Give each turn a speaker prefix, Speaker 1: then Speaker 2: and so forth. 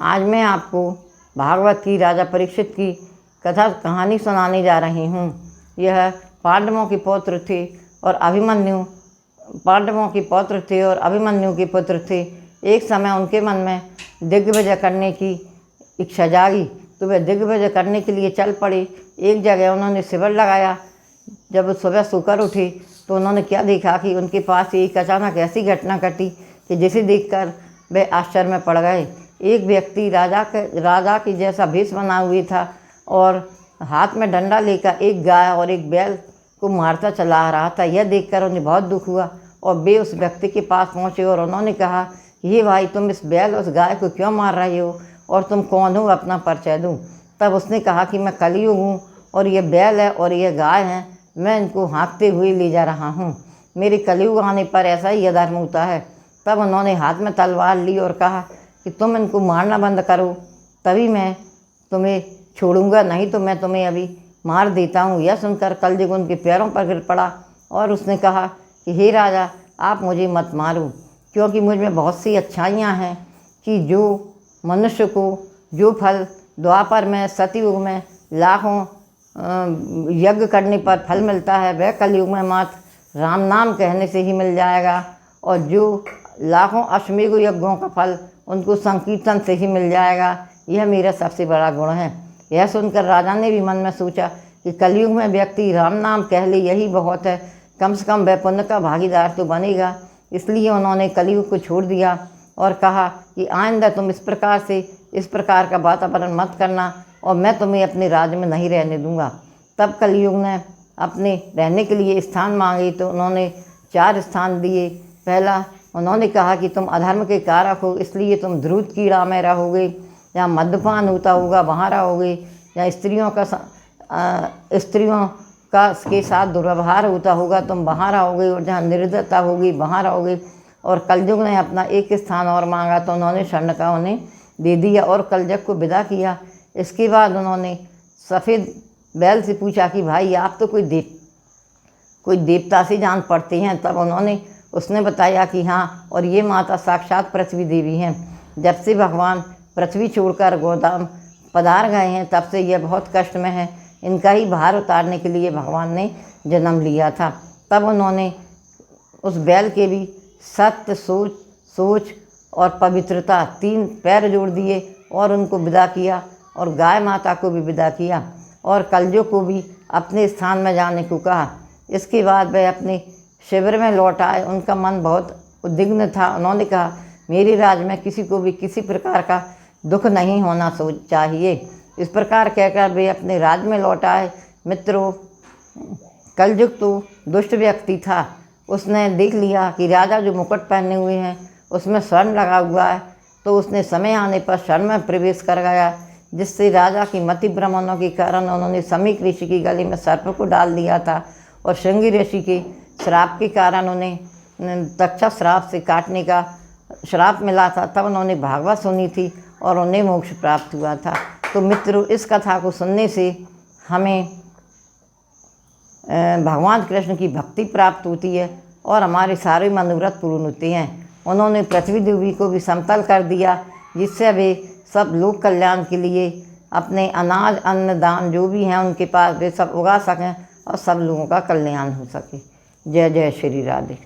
Speaker 1: आज मैं आपको भागवत की राजा परीक्षित की कथा कहानी सुनाने जा रही हूँ। यह पांडवों के पौत्र थे और अभिमन्यु के पुत्र थे। एक समय उनके मन में दिग्विजय करने की इच्छा जागी तो वे दिग्विजय करने के लिए चल पड़े। एक जगह उन्होंने शिविर लगाया। जब सुबह सोकर उठे तो उन्होंने क्या देखा कि उनके पास एक अचानक ऐसी घटना घटी कि जिसे देखकर वे आश्चर्य में पड़ गए। एक व्यक्ति राजा के जैसा भेष बना हुए था और हाथ में डंडा लेकर एक गाय और एक बैल को मारता चला आ रहा था। यह देखकर उन्हें बहुत दुख हुआ और वे उस व्यक्ति के पास पहुँचे और उन्होंने कहा, ये भाई, तुम इस बैल उस गाय को क्यों मार रहे हो और तुम कौन हो, अपना परिचय दूँ। तब उसने कहा कि मैं कलयुग हूँ और ये बैल है और ये गाय है, मैं इनको हाँकते हुए ले जा रहा हूँ। मेरे कलयुग आने पर ऐसा ही अधर्म होता है। तब उन्होंने हाथ में तलवार ली और कहा कि तुम इनको मारना बंद करो, तभी मैं तुम्हें छोड़ूंगा, नहीं तो मैं तुम्हें अभी मार देता हूँ। यह सुनकर कलयुग उनके पैरों पर गिर पड़ा और उसने कहा कि हे राजा, आप मुझे मत मारो, क्योंकि मुझ में बहुत सी अच्छाइयाँ हैं कि जो मनुष्य को जो फल द्वापर में सतयुग में लाखों यज्ञ करने पर फल मिलता है, वह कलयुग में मात्र राम नाम कहने से ही मिल जाएगा। और जो लाखों अश्वमेध यज्ञों का फल उनको संकीर्तन से ही मिल जाएगा। यह मेरा सबसे बड़ा गुण है। यह सुनकर राजा ने भी मन में सोचा कि कलयुग में व्यक्ति राम नाम कह ले, यही बहुत है, कम से कम वह पुण्य का भागीदार तो बनेगा। इसलिए उन्होंने कलयुग को छोड़ दिया और कहा कि आइंदा तुम इस प्रकार का वातावरण मत करना और मैं तुम्हें अपने राज्य में नहीं रहने दूंगा। तब कलयुग ने अपने रहने के लिए स्थान मांगे तो उन्होंने 4 स्थान दिए। पहला, उन्होंने कहा कि तुम अधर्म के कारक हो, इसलिए तुम द्रुत कीड़ा में रहोगे, जहाँ मद्यपान होता होगा वहाँ रहोगे, जहाँ स्त्रियों का के साथ दुर्व्यवहार होता होगा तुम वहाँ रहोगे, और जहाँ निर्दयता होगी वहाँ रहोगे। और कलयुग ने अपना एक स्थान और मांगा तो उन्होंने स्वर्ण का उन्हें दे दिया और कलयुग को विदा किया। इसके बाद उन्होंने सफ़ेद बैल से पूछा कि भाई, आप तो कोई देवता से जान पड़ते हैं। तब उसने बताया कि हाँ, और ये माता साक्षात पृथ्वी देवी हैं। जब से भगवान पृथ्वी छोड़कर गोधाम पधार गए हैं तब से यह बहुत कष्ट में है। इनका ही भार उतारने के लिए भगवान ने जन्म लिया था। तब उन्होंने उस बैल के भी सत्य, सोच और पवित्रता 3 पैर जोड़ दिए और उनको विदा किया, और गाय माता को भी विदा किया और कलयुग को भी अपने स्थान में जाने को कहा। इसके बाद वे अपने शिविर में लौट आए। उनका मन बहुत उद्विग्न था। उन्होंने कहा, मेरे राज्य में किसी को भी किसी प्रकार का दुख नहीं होना चाहिए। इस प्रकार कहकर वे अपने राज्य में लौट आए। मित्रों, कलयुग तो दुष्ट व्यक्ति था। उसने देख लिया कि राजा जो मुकुट पहने हुए हैं उसमें स्वर्ण लगा हुआ है, तो उसने समय आने पर स्वर्ण में प्रवेश कर गया, जिससे राजा की मति भ्रमणों के कारण उन्होंने समीक ऋषि के गले में सर्प को डाल दिया था, और श्रृंगी ऋषि के श्राप के कारण उन्हें तक्षा श्राप से काटने का श्राप मिला था। तब उन्होंने भागवत सुनी थी और उन्हें मोक्ष प्राप्त हुआ था। तो मित्रों, इस कथा को सुनने से हमें भगवान कृष्ण की भक्ति प्राप्त होती है और हमारे सारे मनोरथ पूर्ण होते हैं। उन्होंने पृथ्वी देवी को भी समतल कर दिया, जिससे वे सब लोक कल्याण के लिए अपने अनाज, अन्न, दान जो भी हैं उनके पास वे सब उगा सकें और सब लोगों का कल्याण हो सके। जय जय श्री राधे।